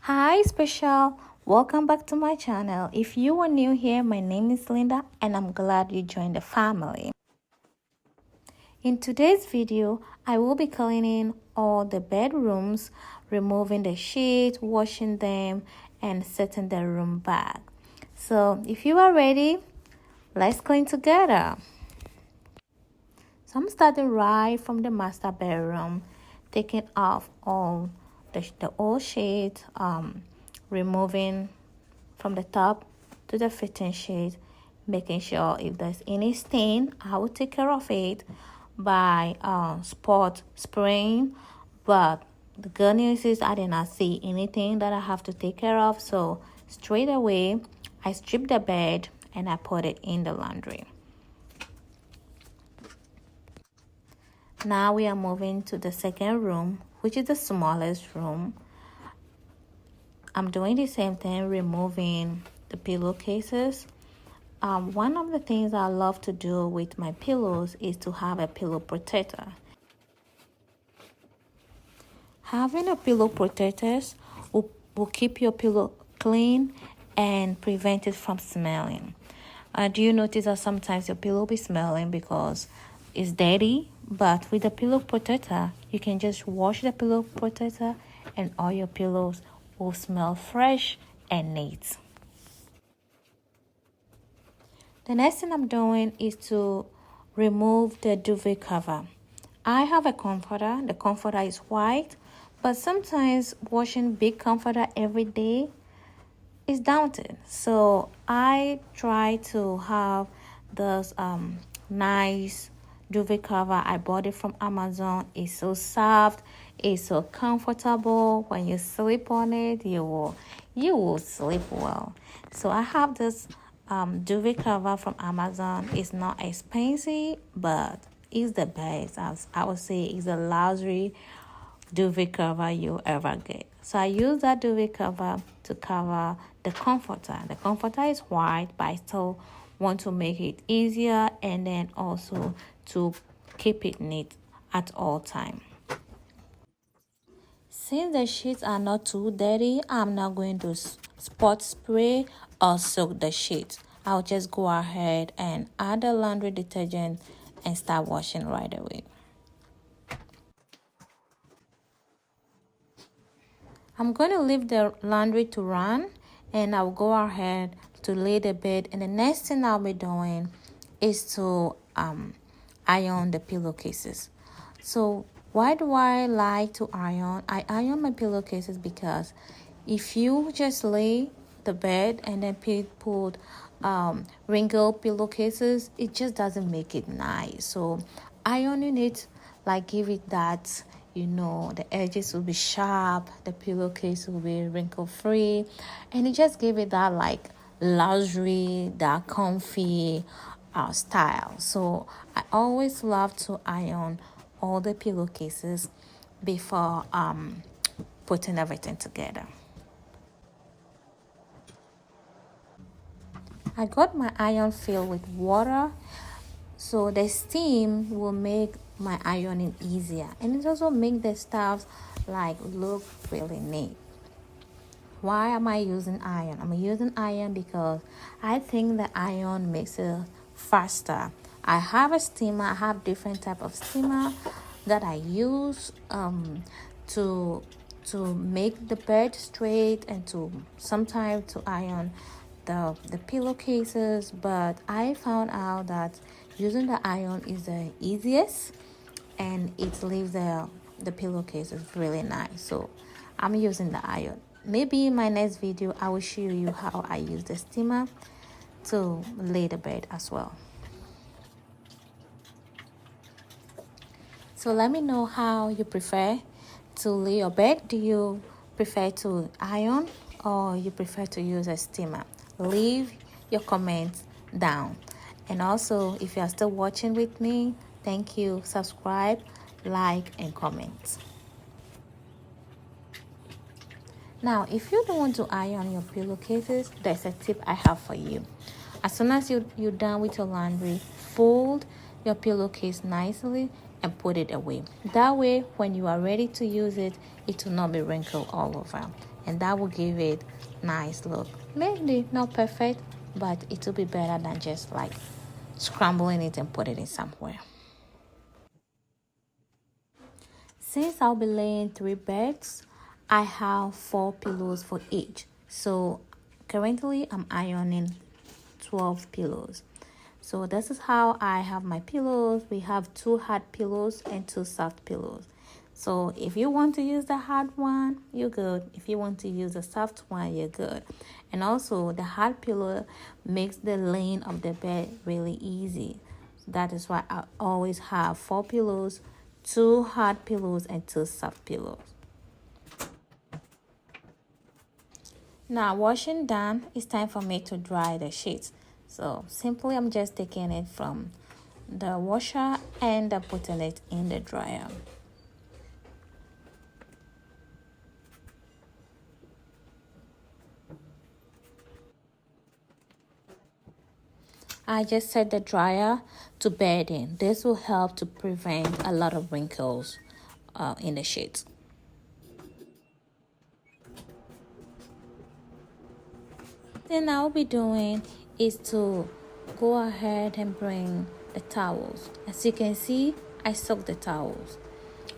Hi special, welcome back to my channel. If you are new here, my name is Linda and I'm glad you joined the family. In today's video, I will be cleaning all the bedrooms, removing the sheets, washing them, and setting the room back. So if you are ready, let's clean together. So I'm starting right from the master bedroom, taking off all the old sheets, removing from the top to the fitting sheet, making sure if there's any stain, I will take care of it by spot spraying. But the good news is I did not see anything that I have to take care of, so straight away I stripped the bed and I put it in the laundry. Now we are moving to the second room, which is the smallest room. I'm doing the same thing, removing the pillowcases. One of the things I love to do with my pillows is to have a pillow protector. Having a pillow protector will keep your pillow clean and prevent it from smelling. Do you notice that sometimes your pillow will be smelling because it's dirty? But with the pillow protector, you can just wash the pillow protector and all your pillows will smell fresh and neat. The next thing I'm doing is to remove the duvet cover. I have a comforter. The comforter is white, but sometimes washing big comforter every day is daunting. So I try to have this nice duvet cover. I bought it from Amazon. It's so soft, it's so comfortable. When you sleep on it, you will sleep well. So I have this duvet cover from Amazon. It's not expensive, but it's the best. I would say it's the luxury duvet cover you ever get. So I use that duvet cover to cover the comforter. The comforter is white, but I still want to make it easier and then also to keep it neat at all time. Since the sheets are not too dirty, I'm not going to spot spray or soak the sheets. I'll just go ahead and add the laundry detergent and start washing right away. I'm going to leave the laundry to run and I'll go ahead to lay the bed, and the next thing I'll be doing is to iron the pillowcases. So why do I like to iron? I iron my pillowcases because if you just lay the bed and then put wrinkled pillowcases, it just doesn't make it nice. So ironing it like give it that, the edges will be sharp, the pillowcase will be wrinkle free, and it just give it that like luxury, that comfy style. So I always love to iron all the pillowcases before putting everything together. I got my iron filled with water, so the steam will make my ironing easier, and it also make the stuff like look really neat. Why am I using iron? I'm using iron because I think the iron makes it faster. I have a steamer. I have different type of steamer that I use to make the bed straight and to sometimes to iron the pillowcases. But I found out that using the iron is the easiest and it leaves the pillowcases really nice. So I'm using the iron. Maybe in my next video I will show you how I use the steamer to lay the bed as well. So let me know how you prefer to lay your bed. Do you prefer to iron or you prefer to use a steamer? Leave your comments down. And also, if you are still watching with me, thank you. Subscribe, like, and comment. Now, if you don't want to iron your pillowcases, there's a tip I have for you. As soon as you're done with your laundry, fold your pillowcase nicely and put it away. That way, when you are ready to use it, it will not be wrinkled all over. and that will give it nice look. Maybe not perfect, but it will be better than just like scrambling it and put it in somewhere. Since I'll be laying 3 beds, I have 4 pillows for each. So currently I'm ironing 12 pillows. So this is how I have my pillows. We have 2 hard pillows and 2 soft pillows. So if you want to use the hard one, you're good. If you want to use the soft one, you're good. And also the hard pillow makes the laying of the bed really easy. That is why I always have 4 pillows, 2 hard pillows and 2 soft pillows. Now washing done, it's time for me to dry the sheets. So simply I'm just taking it from the washer and putting it in the dryer. I just set the dryer to bed in. This will help to prevent a lot of wrinkles in the sheets. Then I'll be doing is to go ahead and bring the towels. As you can see, I soak the towels.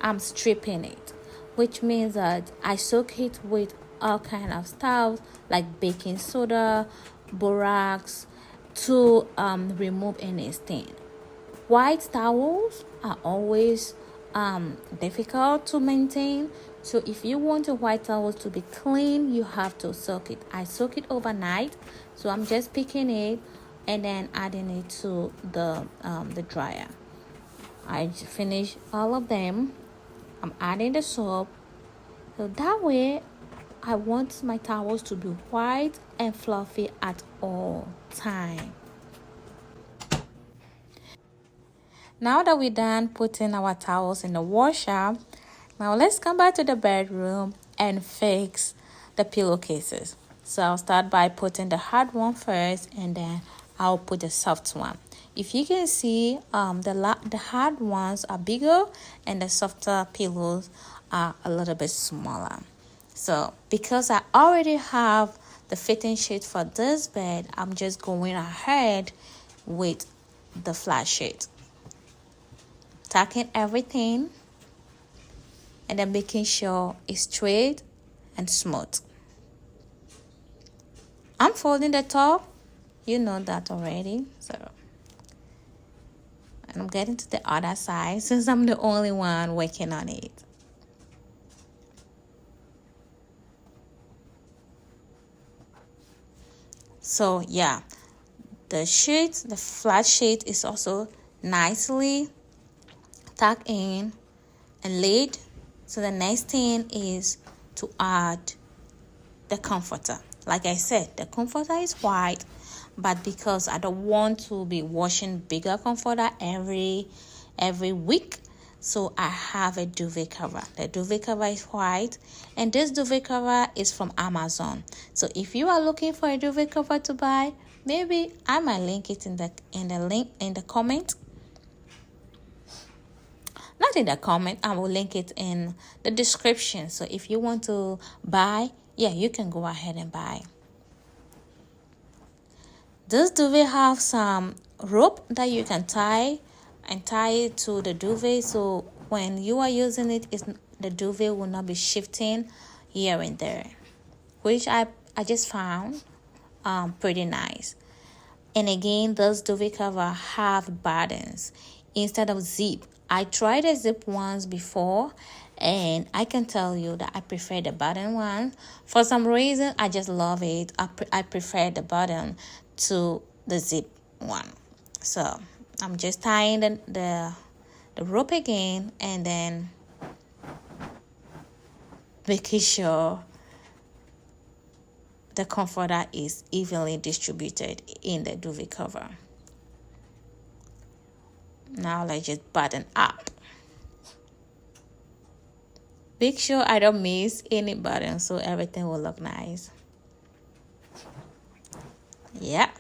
I'm stripping it, which means that I soak it with all kind of stuff like baking soda, borax, to remove any stain. White towels are always difficult to maintain. So if you want your white towels to be clean, you have to soak it. I soak it overnight. So I'm just picking it and then adding it to the dryer. I finish all of them. I'm adding the soap. So that way, I want my towels to be white and fluffy at all time. Now that we're done putting our towels in the washer, now let's come back to the bedroom and fix the pillowcases. So I'll start by putting the hard one first, and then I'll put the soft one. If you can see, the hard ones are bigger and the softer pillows are a little bit smaller. So because I already have the fitting sheet for this bed, I'm just going ahead with the flat sheet, tacking everything and then making sure it's straight and smooth. I'm folding the top, you know that already. So, and I'm getting to the other side since I'm the only one working on it. So yeah, the flat sheet is also nicely tucked in and laid. So the next thing is to add the comforter. Like I said, the comforter is white, but because I don't want to be washing bigger comforter every week, so I have a duvet cover. The duvet cover is white, and this duvet cover is from Amazon. So if you are looking for a duvet cover to buy, maybe I might link it in the comment. Not in the comment, I will link it in the description. So if you want to buy, yeah, you can go ahead and buy. This duvet have some rope that you can tie it to the duvet, so when you are using it, the duvet will not be shifting here and there, which I just found pretty nice. And again, those duvet cover have buttons instead of zip. I tried a zip ones before, and I can tell you that I prefer the button one. For some reason, I just love it. I prefer the button to the zip one. So I'm just tying the rope again, and then making sure the comforter is evenly distributed in the duvet cover. Now let's just button up. Make sure I don't miss any button so everything will look nice. Yeah.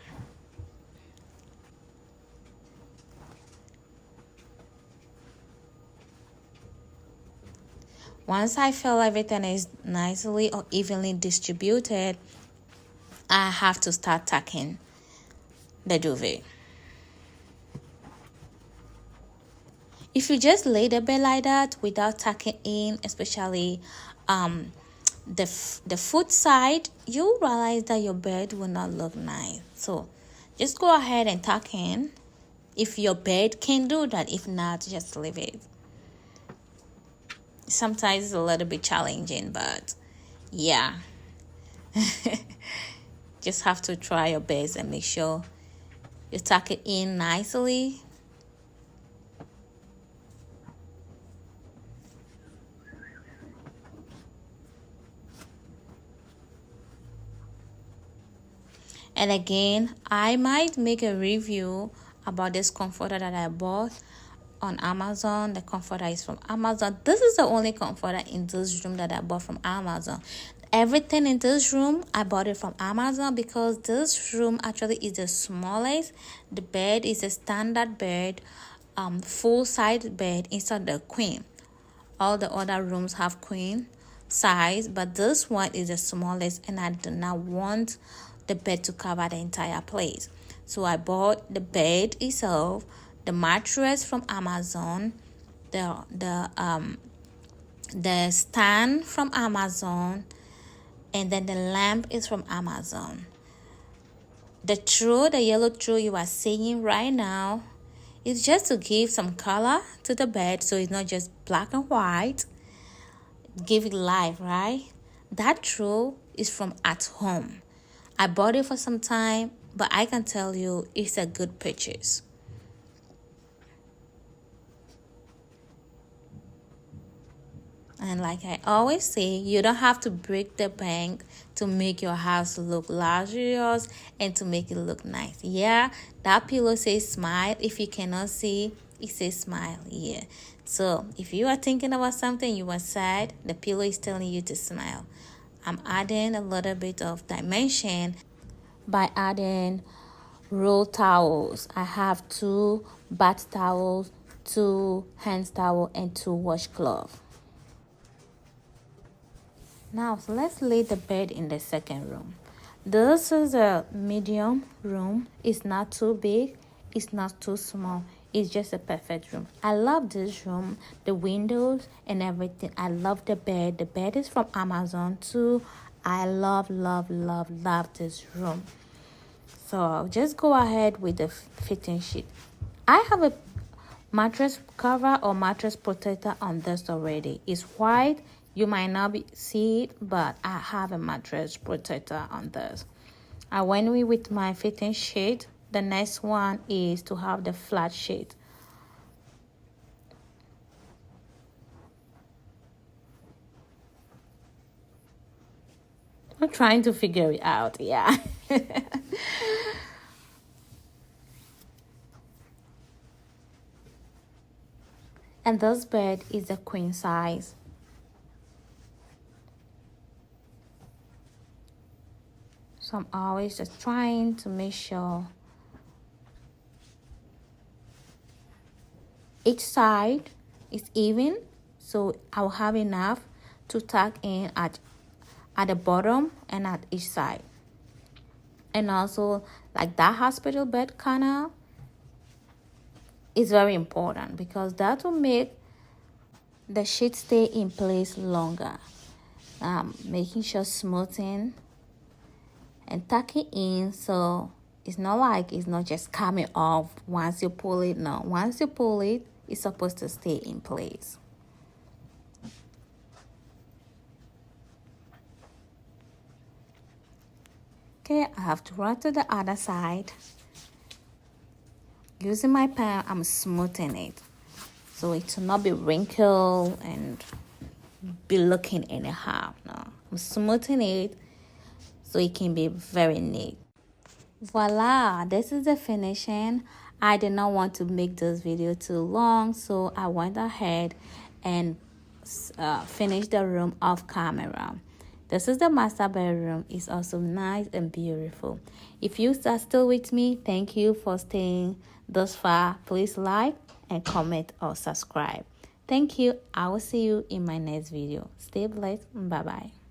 Once I feel everything is nicely or evenly distributed, I have to start tacking the duvet. If you just lay the bed like that without tucking in, especially the foot side, you realize that your bed will not look nice. So just go ahead and tuck in if your bed can do that. If not, just leave it. Sometimes it's a little bit challenging, but yeah. Just have to try your best and make sure you tuck it in nicely. And again, I might make a review about this comforter that I bought on Amazon. The comforter is from Amazon. This is the only comforter in this room that I bought from Amazon. Everything in this room, I bought it from Amazon because this room actually is the smallest. The bed is a standard bed, full-size bed instead of the queen. All the other rooms have queen size, but this one is the smallest, and I do not want the bed to cover the entire place. So I bought the bed itself, the mattress from Amazon, the stand from Amazon, and then the lamp is from Amazon. The yellow throw you are seeing right now is just to give some color to the bed, so it's not just black and white. Give it life, right? That throw is from At Home. I bought it for some time, but I can tell you it's a good purchase. And like I always say, you don't have to break the bank to make your house look luxurious and to make it look nice. Yeah, that pillow says smile. If you cannot see, it says smile. Yeah. So if you are thinking about something, you are sad, the pillow is telling you to smile. I'm adding a little bit of dimension by adding roll towels. I have 2 bath towels, 2 hand towels, and 2 washcloths. Now, so let's lay the bed in the second room. This is a medium room. It's not too big. It's not too small. It's just a perfect room. I love this room, the windows and everything. I love the bed. The bed is from Amazon too. I love this room. So I'll just go ahead with the fitting sheet. I have a mattress cover or mattress protector on this already. It's white. You might not see it, but I have a mattress protector on this. I went with my fitting sheet. The next one is to have the flat sheet. I'm trying to figure it out, yeah. And this bed is a queen size. So I'm always just trying to make sure each side is even, so I'll have enough to tuck in at the bottom and at each side. And also, like that hospital bed corner is very important because that will make the sheet stay in place longer. Making sure smoothing and tucking in, so it's not like it's not just coming off once you pull it. No, once you pull it, it's supposed to stay in place. Okay, I have to run to the other side. Using my pen, I'm smoothing it so it will not be wrinkled and be looking anyhow. No, I'm smoothing it so it can be very neat. Voila, this is the finishing. I did not want to make this video too long, so I went ahead and finished the room off camera. This is the master bedroom. It's also nice and beautiful. If you are still with me, thank you for staying this far. Please like and comment or subscribe. Thank you. I will see you in my next video. Stay blessed. Bye bye.